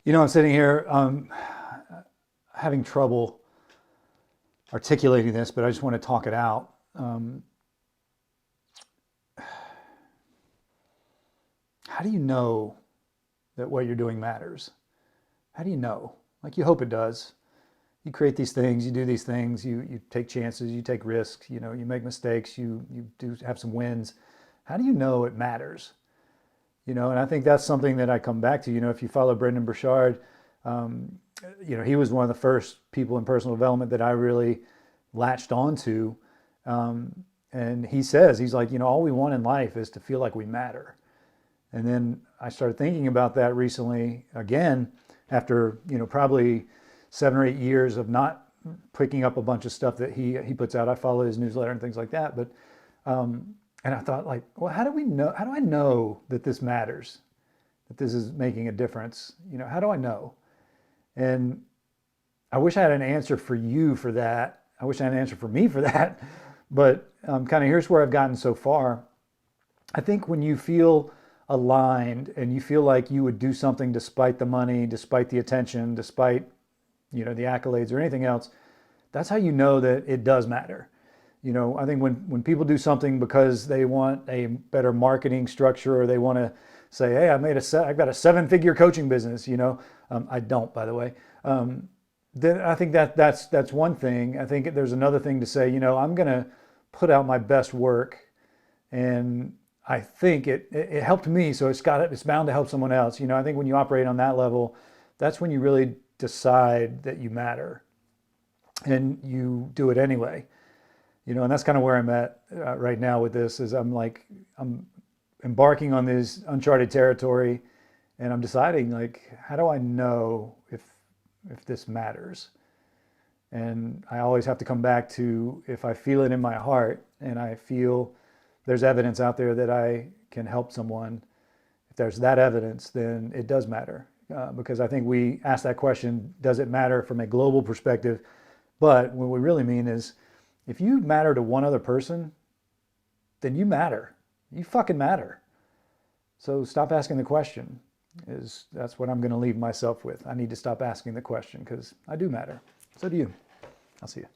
You know, I'm sitting here having trouble articulating this, but I just want to talk it out. How do you know that what you're doing matters? How do you know? Like you hope it does. You create these things, you do these things, you take chances, you take risks, you know, you make mistakes, you do have some wins. How do you know it matters? You know, and I think that's something that I come back to. You know, if you follow Brendon Burchard, um, you know, he was one of the first people in personal development that I really latched onto. And he says, he's like, you know, all we want in life is to feel like we matter. And then I started thinking about that recently again, after, you know, probably 7 or 8 years of not picking up a bunch of stuff that he puts out. I follow his newsletter and things like that. But and I thought, like, well, how do we know? How do I know that this matters? That this is making a difference? You know, how do I know? And I wish I had an answer for you for that. I wish I had an answer for me for that. But kind of here's where I've gotten so far. I think when you feel aligned and you feel like you would do something despite the money, despite the attention, despite, you know, the accolades or anything else, that's how you know that it does matter. You know, I think when people do something because they want a better marketing structure, or they want to say, hey, I've got a 7-figure coaching business, you know, I don't, by the way. Then I think that's one thing. I think there's another thing to say, you know, I'm going to put out my best work, and I think it helped me, so it's bound to help someone else. You know, I think when you operate on that level, that's when you really decide that you matter, and you do it anyway. You know, and that's kind of where I'm at right now with this. Is I'm embarking on this uncharted territory, and I'm deciding, like, how do I know if this matters? And I always have to come back to, if I feel it in my heart and I feel there's evidence out there that I can help someone, if there's that evidence, then it does matter. Because I think we ask that question, does it matter from a global perspective? But what we really mean is, if you matter to one other person, then you matter. You fucking matter. So stop asking the question. That's what I'm going to leave myself with. I need to stop asking the question, because I do matter. So do you. I'll see you.